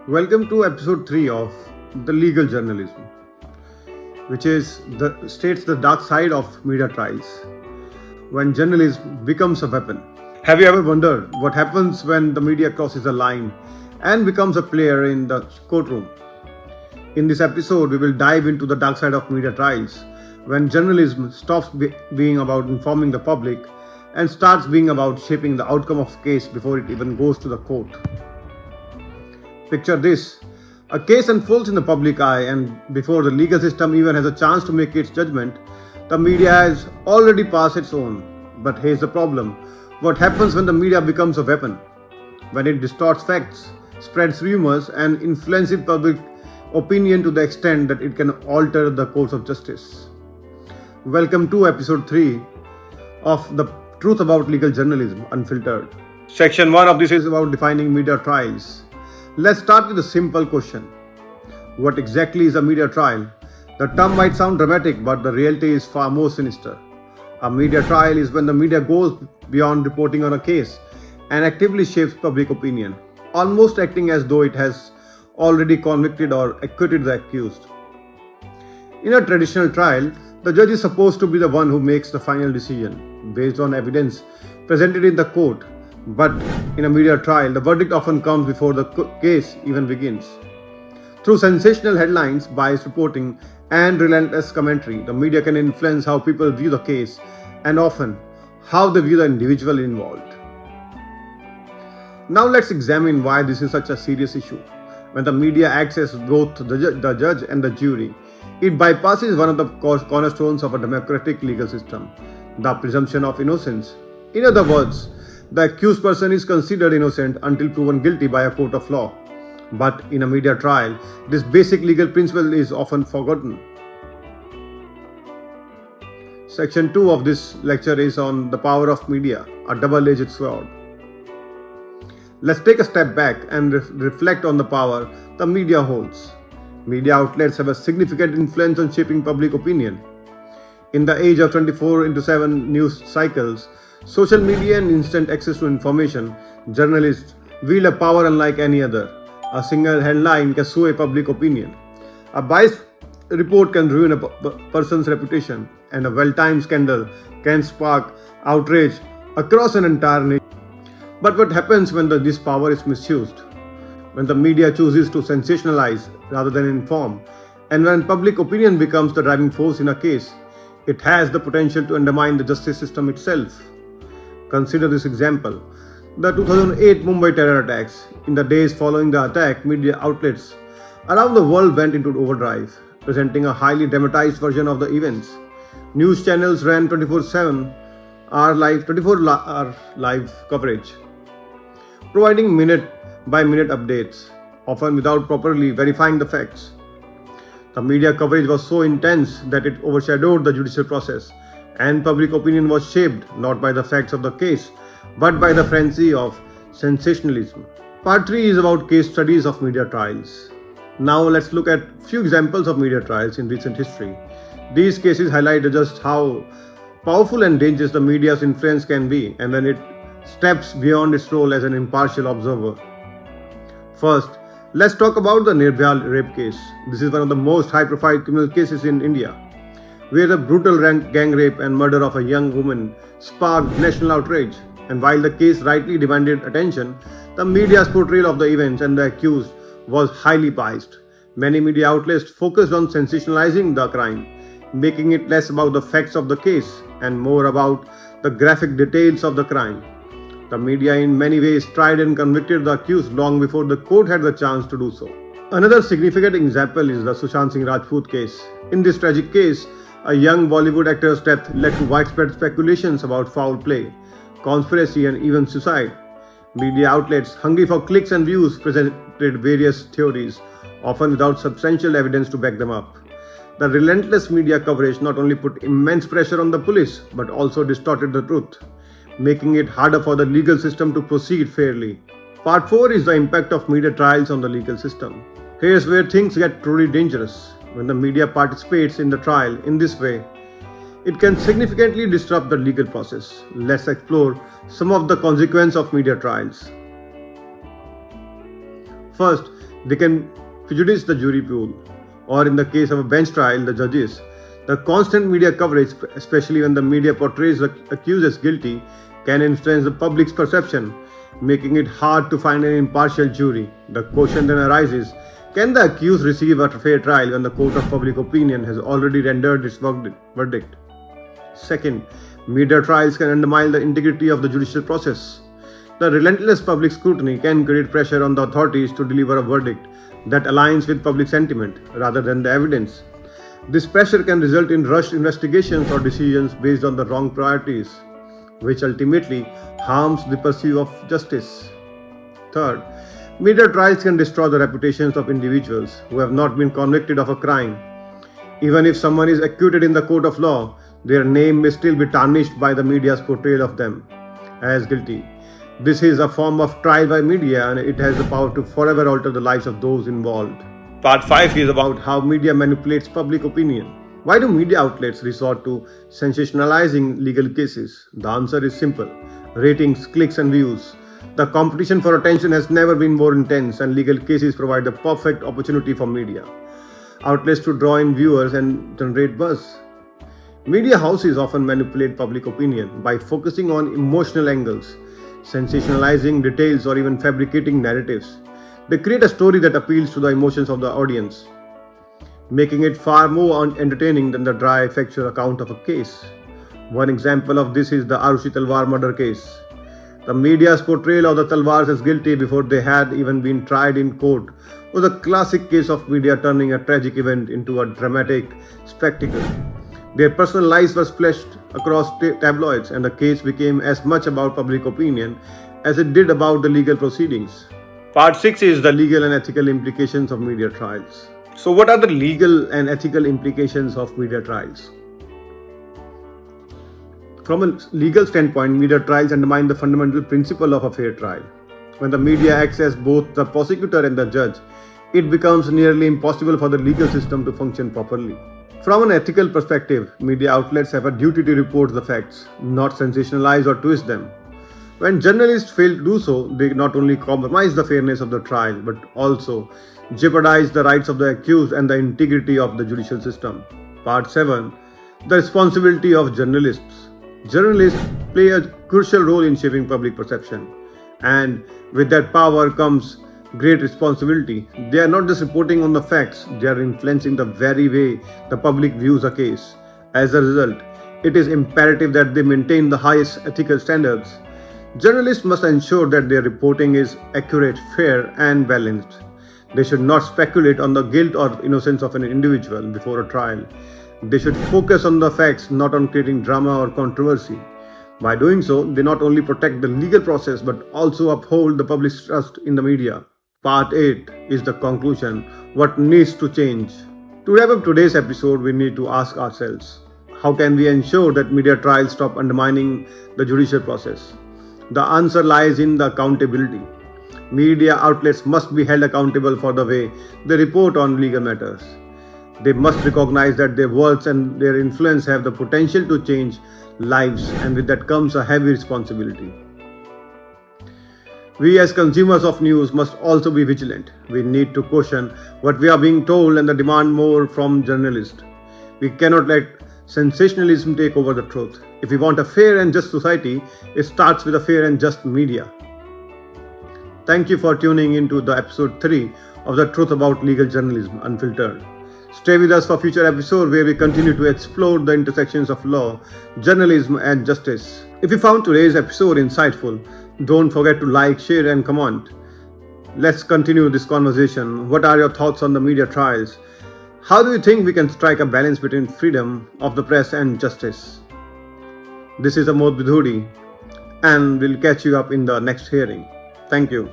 Welcome to episode 3 of the legal journalism, which states the dark side of media trials when journalism becomes a weapon. Have you ever wondered what happens when the media crosses a line and becomes a player in the courtroom? In this episode, we will dive into the dark side of media trials when journalism stops being about informing the public and starts being about shaping the outcome of a case before it even goes to the court. Picture this: a case unfolds in the public eye, and before the legal system even has a chance to make its judgment, the media has already passed its own. But here's the problem: what happens when the media becomes a weapon? When it distorts facts, spreads rumors, and influences public opinion to the extent that it can alter the course of justice. Welcome to episode 3 of the Truth About Legal Journalism, Unfiltered. Section 1 of this is about defining media trials. Let's start with a simple question. What exactly is a media trial? The term might sound dramatic, but the reality is far more sinister. A media trial is when the media goes beyond reporting on a case and actively shapes public opinion, almost acting as though it has already convicted or acquitted the accused. In a traditional trial, the judge is supposed to be the one who makes the final decision based on evidence presented in the court. But in a media trial, the verdict often comes before the case even begins. Through sensational headlines, biased reporting, and relentless commentary, the media can influence how people view the case and often how they view the individual involved. Now let's examine why this is such a serious issue. When the media acts as both the judge and the jury, it bypasses one of the cornerstones of a democratic legal system, the presumption of innocence. In other words, the accused person is considered innocent until proven guilty by a court of law. But in a media trial, this basic legal principle is often forgotten. Section 2 of this lecture is on the power of media, a double-edged sword. Let's take a step back and reflect on the power the media holds. Media outlets have a significant influence on shaping public opinion. In the age of 24/7 news cycles, social media and instant access to information, journalists wield a power unlike any other. A single headline can sway public opinion. A biased report can ruin a person's reputation, and a well-timed scandal can spark outrage across an entire nation. But what happens when this power is misused? When the media chooses to sensationalize rather than inform, and when public opinion becomes the driving force in a case, it has the potential to undermine the justice system itself. Consider this example: the 2008 Mumbai terror attacks. In the days following the attack, media outlets around the world went into overdrive, presenting a highly dramatized version of the events. News channels ran 24/7 hour live coverage, providing minute-by-minute updates, often without properly verifying the facts. The media coverage was so intense that it overshadowed the judicial process, and public opinion was shaped not by the facts of the case, but by the frenzy of sensationalism. Part 3 is about case studies of media trials. Now let's look at few examples of media trials in recent history. These cases highlight just how powerful and dangerous the media's influence can be, and when it steps beyond its role as an impartial observer. First, let's talk about the Nirbhaya rape case. This is one of the most high-profile criminal cases in India, where the brutal gang rape and murder of a young woman sparked national outrage. And while the case rightly demanded attention, the media's portrayal of the events and the accused was highly biased. Many media outlets focused on sensationalizing the crime, making it less about the facts of the case and more about the graphic details of the crime. The media in many ways tried and convicted the accused long before the court had the chance to do so. Another significant example is the Sushant Singh Rajput case. In this tragic case, a young Bollywood actor's death led to widespread speculations about foul play, conspiracy, and even suicide. Media outlets, hungry for clicks and views, presented various theories, often without substantial evidence to back them up. The relentless media coverage not only put immense pressure on the police, but also distorted the truth, making it harder for the legal system to proceed fairly. Part 4 is the impact of media trials on the legal system. Here's where things get truly dangerous. When the media participates in the trial in this way, it can significantly disrupt the legal process. Let's explore some of the consequences of media trials. First, They can prejudice the jury pool, or in the case of a bench trial, the judges. The constant media coverage, especially when the media portrays the accused as guilty, can influence the public's perception, making it hard to find an impartial jury. The question then arises, can the accused receive a fair trial when the court of public opinion has already rendered its verdict? Second, media trials can undermine the integrity of the judicial process. The relentless public scrutiny can create pressure on the authorities to deliver a verdict that aligns with public sentiment rather than the evidence. This pressure can result in rushed investigations or decisions based on the wrong priorities, which ultimately harms the pursuit of justice. Third, media trials can destroy the reputations of individuals who have not been convicted of a crime. Even if someone is acquitted in the court of law, their name may still be tarnished by the media's portrayal of them as guilty. This is a form of trial by media, and it has the power to forever alter the lives of those involved. Part 5 is about how media manipulates public opinion. Why do media outlets resort to sensationalizing legal cases? The answer is simple: ratings, clicks, and views. The competition for attention has never been more intense, and legal cases provide the perfect opportunity for media outlets to draw in viewers and generate buzz. Media houses often manipulate public opinion by focusing on emotional angles, sensationalizing details, or even fabricating narratives. They create a story that appeals to the emotions of the audience, making it far more entertaining than the dry, factual account of a case. One example of this is the Arushi Talwar murder case. The media's portrayal of the Talwars as guilty before they had even been tried in court was a classic case of media turning a tragic event into a dramatic spectacle. Their personal lives were splashed across tabloids, and the case became as much about public opinion as it did about the legal proceedings. Part 6 is the legal and ethical implications of media trials. So, what are the legal and ethical implications of media trials? From a legal standpoint, media trials undermine the fundamental principle of a fair trial. When the media acts as both the prosecutor and the judge, it becomes nearly impossible for the legal system to function properly. From an ethical perspective, media outlets have a duty to report the facts, not sensationalize or twist them. When journalists fail to do so, they not only compromise the fairness of the trial, but also jeopardize the rights of the accused and the integrity of the judicial system. Part 7. The responsibility of journalists. Journalists play a crucial role in shaping public perception, and with that power comes great responsibility. They are not just reporting on the facts, they are influencing the very way the public views a case. As a result, it is imperative that they maintain the highest ethical standards. Journalists must ensure that their reporting is accurate, fair, and balanced. They should not speculate on the guilt or innocence of an individual before a trial. They should focus on the facts, not on creating drama or controversy. By doing so, they not only protect the legal process but also uphold the public's trust in the media. Part 8 is the conclusion: what needs to change. To wrap up today's episode, we need to ask ourselves, how can we ensure that media trials stop undermining the judicial process? The answer lies in the accountability. Media outlets must be held accountable for the way they report on legal matters. They must recognize that their words and their influence have the potential to change lives, and with that comes a heavy responsibility. We as consumers of news must also be vigilant. We need to question what we are being told and demand more from journalists. We cannot let sensationalism take over the truth. If we want a fair and just society, it starts with a fair and just media. Thank you for tuning into the episode 3 of The Truth About Legal Journalism, Unfiltered. Stay with us for future episodes where we continue to explore the intersections of law, journalism, and justice. If you found today's episode insightful, don't forget to like, share, and comment. Let's continue this conversation. What are your thoughts on the media trials? How do you think we can strike a balance between freedom of the press and justice? This is Amod Bidhuri, and we'll catch you up in the next hearing. Thank you.